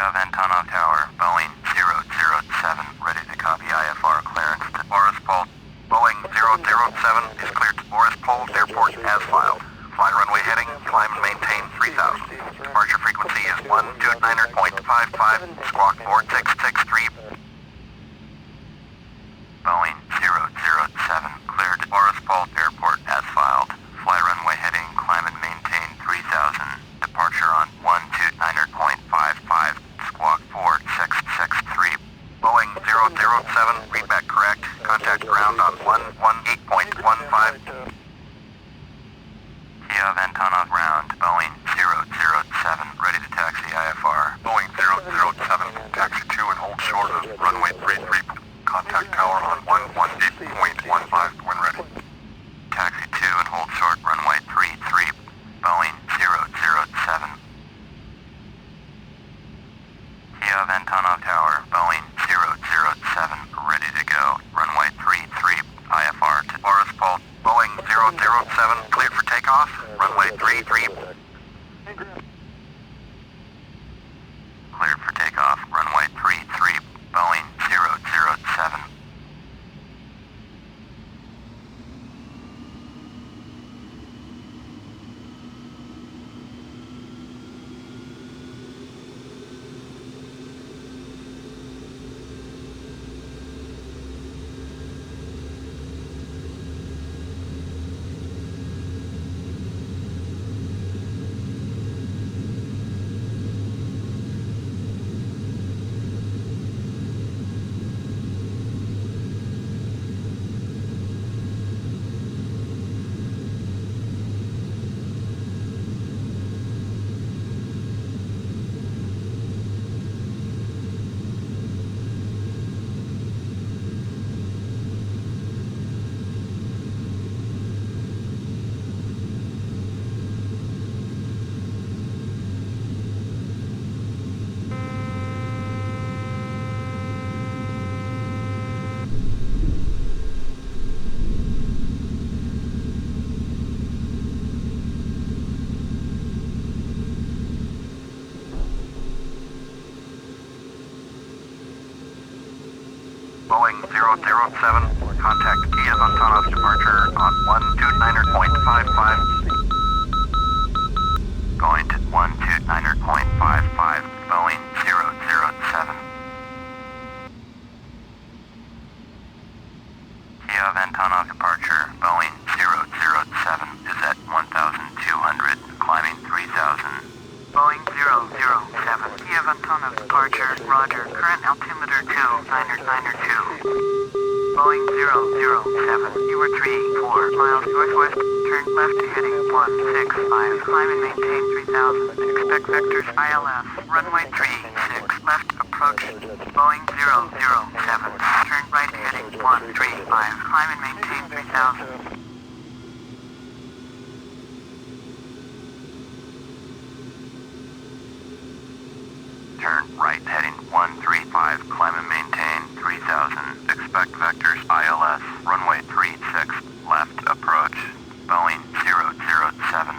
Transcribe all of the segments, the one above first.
of Antonov Tower, Boeing 007, ready to copy IFR clearance to Borispol. Boeing 007 is cleared to Borispol Airport as filed. Fly runway heading, climb and maintain 3000. Departure frequency is 129.55, squawk 4663. Boeing 007, cleared to Borispol Airport as filed. Fly runway heading, climb and maintain 3000. Departure on 129.55, squawk 4663. Boeing 007, readback correct. Contact ground on 118.15. Of Antonov ground, Boeing 007, ready to taxi IFR. Boeing 007, taxi to and hold short of runway 33. Contact tower on 118.15 when ready. Taxi to and hold short runway 33. Boeing 007. Of Antonov Tower, Boeing 007, ready to go. Runway 33, IFR to Borispol. Boeing 007, cleared for takeoff. Runway 33. Cleared for takeoff. Runway 33. Boeing 007. Boeing 007, contact Kiev Antonov departure on 129.55. Going to 129.55, Boeing 007. Kiev Antonov departure, Boeing 007 is at 1,200, climbing 3,000. Boeing 007, Kiev Antonov departure, roger, current altimeter 2992. Boeing 007, you are 4 miles northwest, turn left heading 165, climb and maintain 3000, expect vectors ILS, runway 36, left approach. Boeing 007, turn right heading 135, climb and maintain 3000. Turn right heading 135, climb and maintain 3000. Expect vectors ILS, runway 36, left approach. Boeing 007.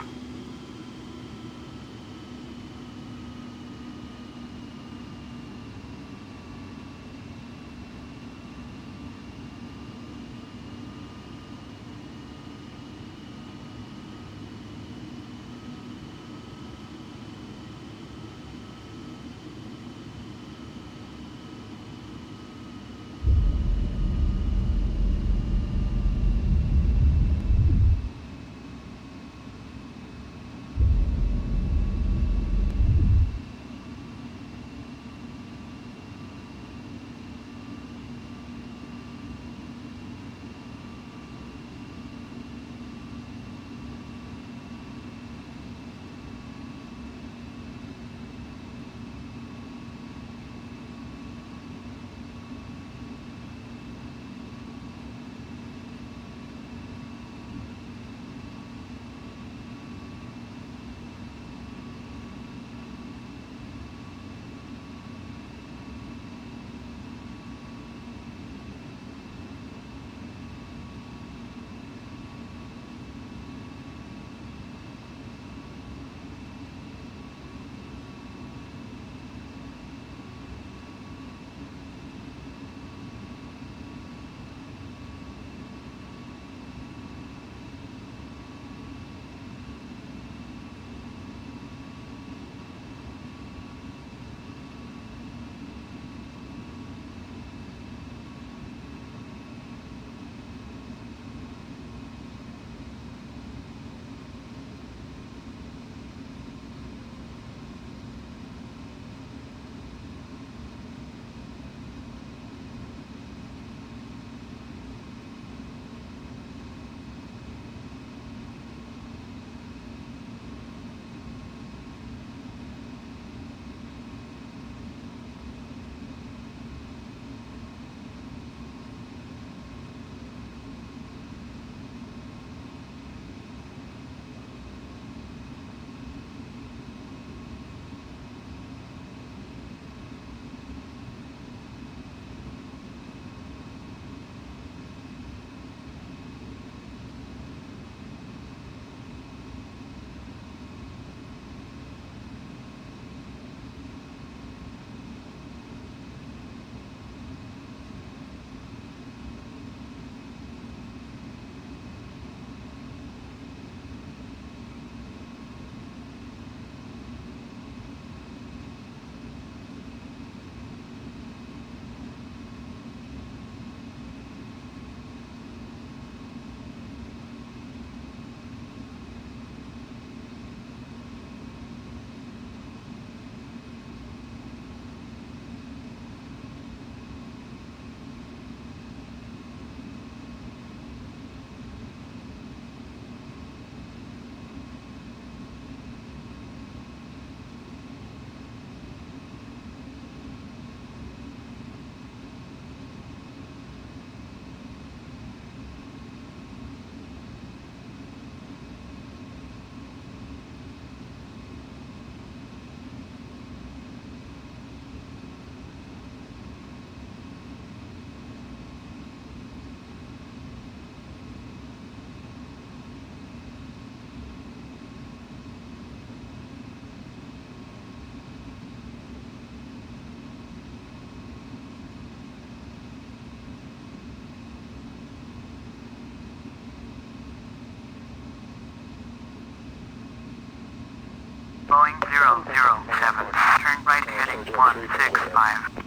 165.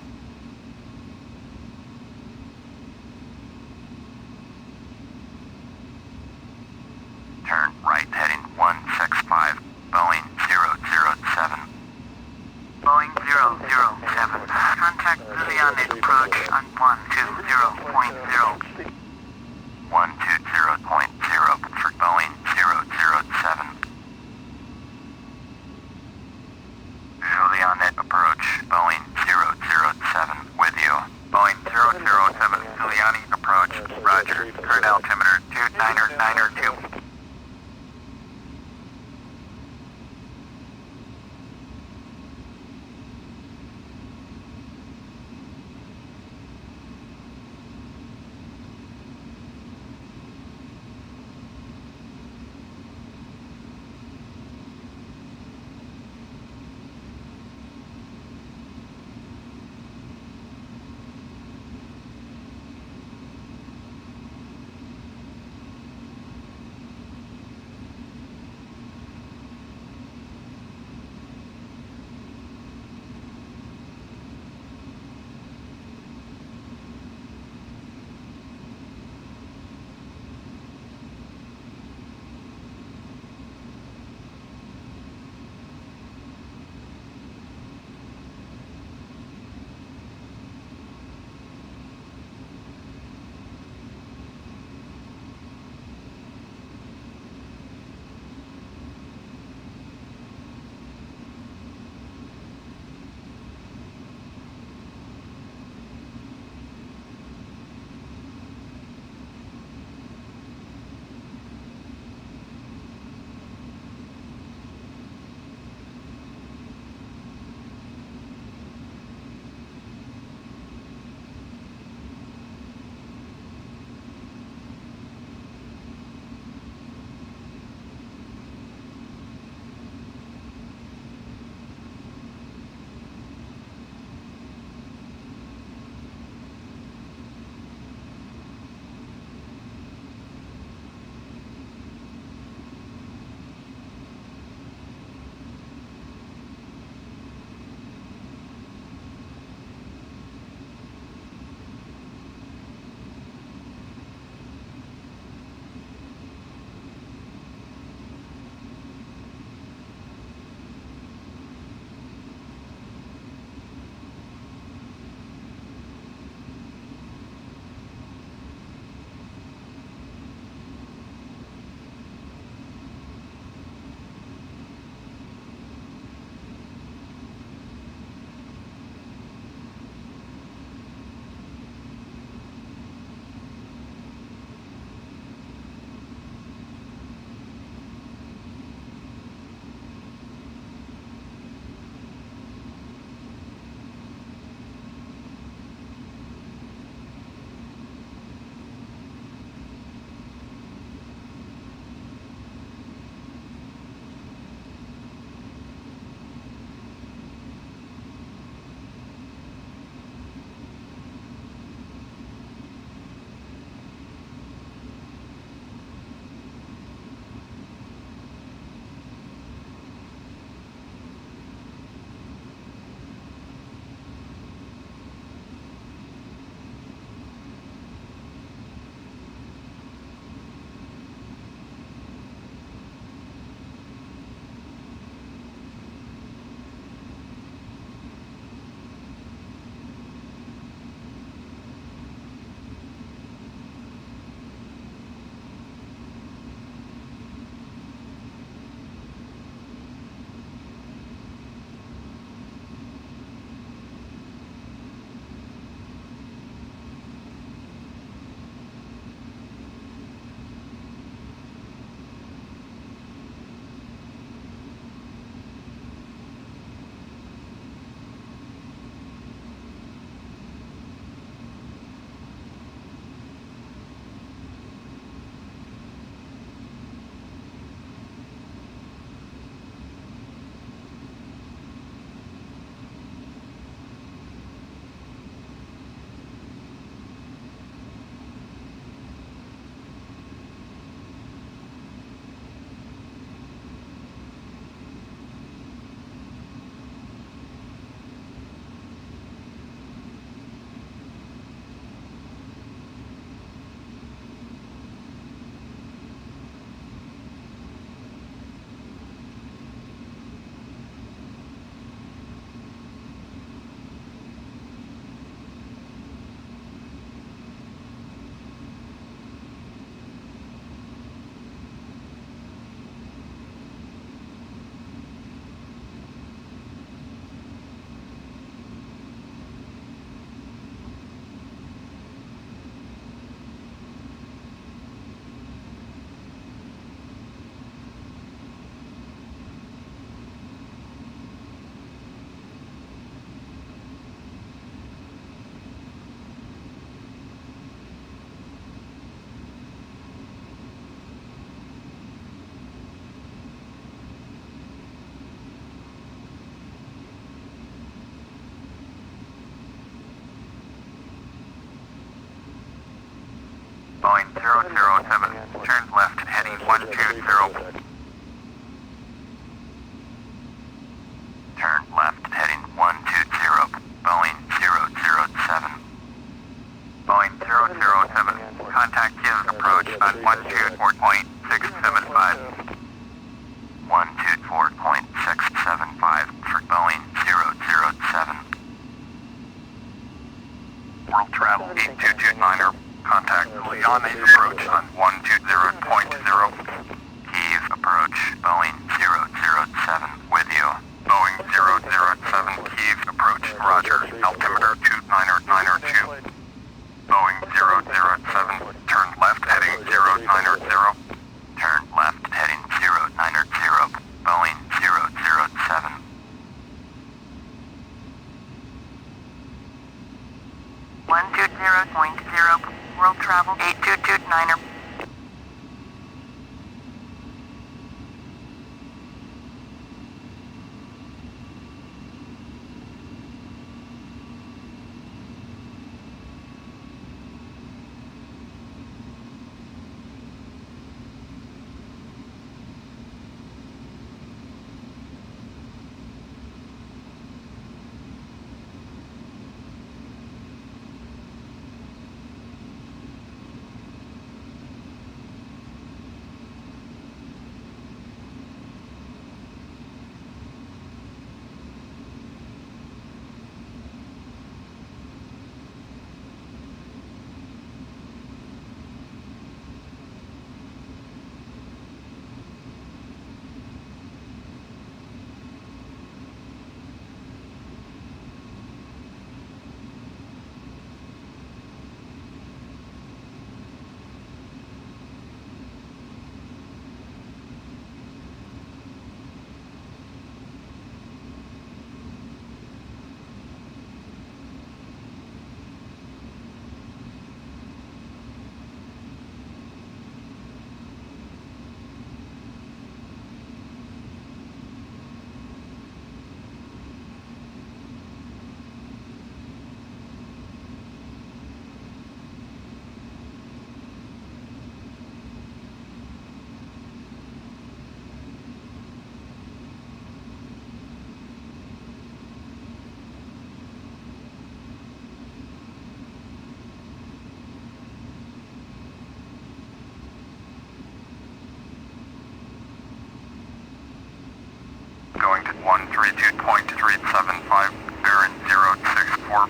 Turn right heading 165, Boeing 007. Boeing 007. Contact Liliane approach on 120.0. 120.0 for Boeing 007. Julianet approach, Boeing 007. turn left heading 120. Turn left heading 120, Boeing 007. Boeing 007, contact gives approach on 124.675. 124.675 for Boeing 007. World Travel 8229er, contact Leone's approach on 120.0. Kiev approach, Boeing 007 with you. Boeing 007, Kiev approach, roger, altimeter 29092. Boeing 007, turn left heading 090. Turn left heading 090, Boeing 007. One 220.0, World Travel 8229er. Going to 132.375, bearing 064.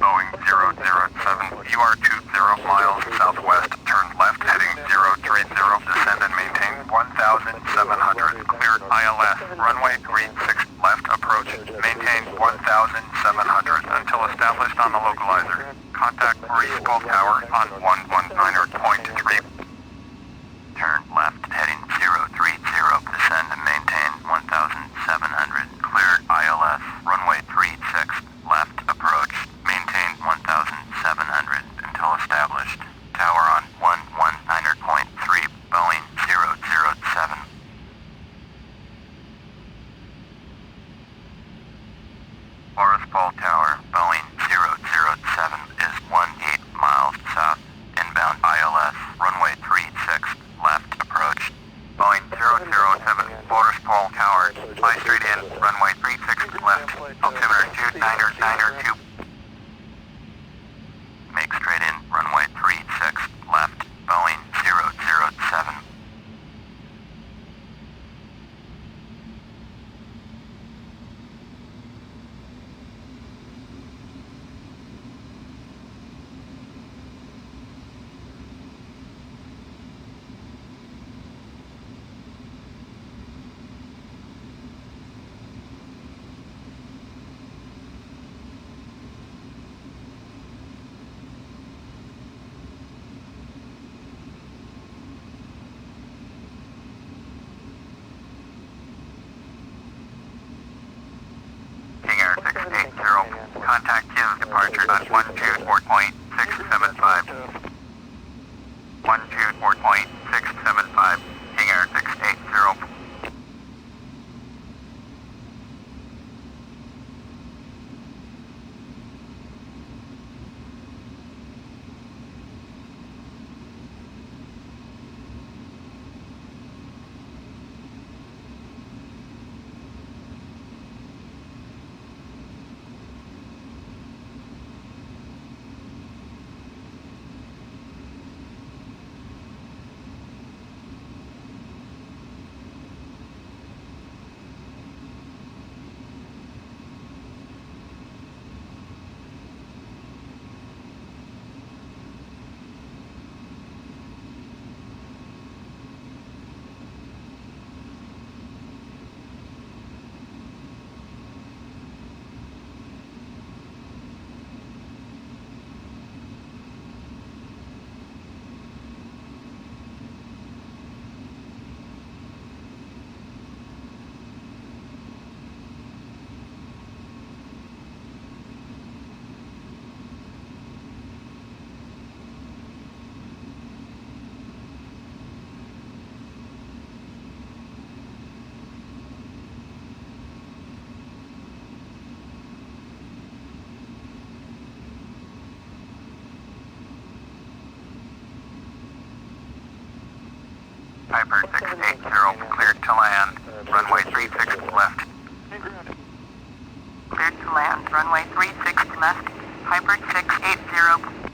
Boeing 007, you are 20 miles southwest, turn left heading 030, descend and maintain 1,700, cleared ILS, runway 36, left approach, maintain 1,700 until established on the localizer. Contact Borispol Tower on 119.3. Turn left heading 030, descend and maintain 1,700, cleared ILS, runway 36, left approach, maintain 1,700 until established. Tower on 119.3, Boeing 007. Borispol Tower, Boeing 007 is 18 miles south, inbound ILS, runway cleared on 124.675. 124.675, King Air 680. Piper 680, cleared to land. Runway 36 left. Cleared to land. Runway 36 left. Piper 680.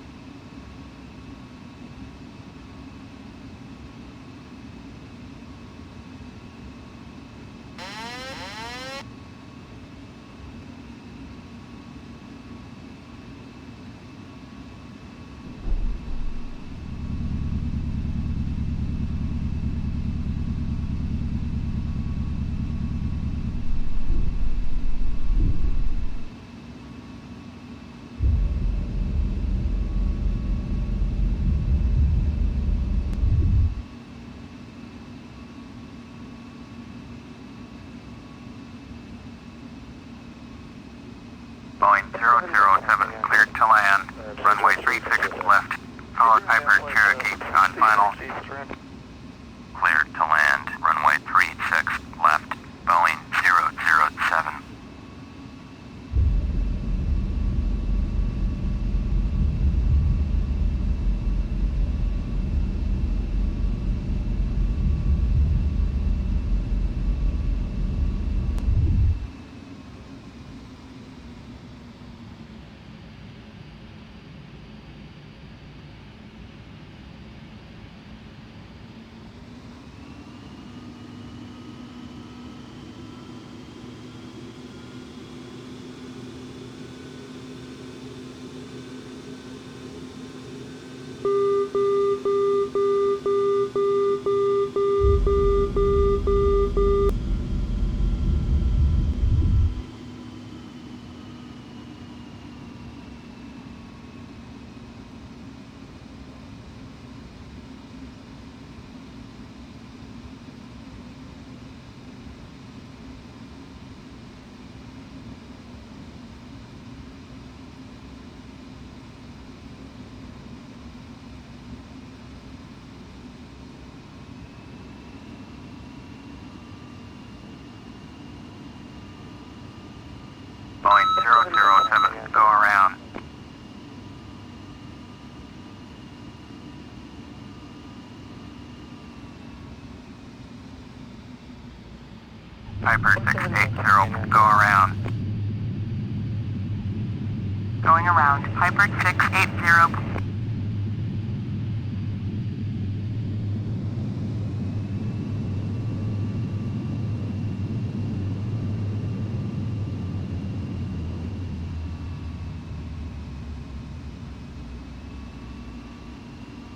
Boeing 007, cleared to land. Runway 36 left. Follow Piper Cherokee on final. Cleared to land. Runway 36 left. Boeing 007. Boeing 007, go around. Piper 680, go around. Going around. Piper 680.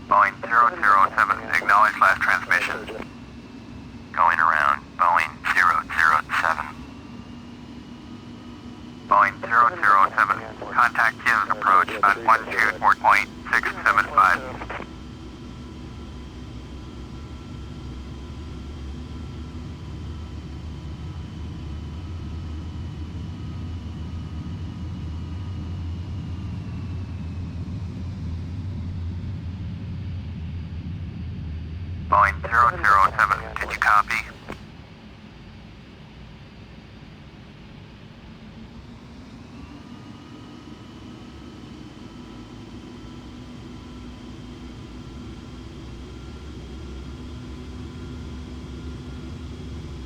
Boeing 007, acknowledge last transmission. Going around, Boeing 007. Boeing 007, contact Kiev approach on 124.675. Boeing 007, did you copy?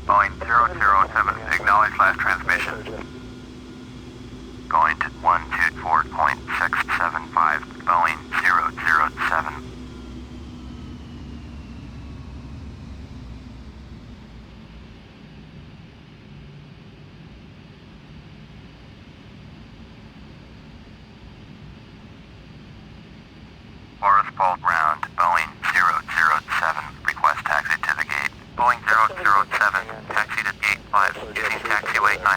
Boeing 007, acknowledge last transmission. Going to 124.675, Boeing 007. Borispol ground, Boeing 007, request taxi to the gate. Boeing 007, taxi to gate 5, using taxiway 9.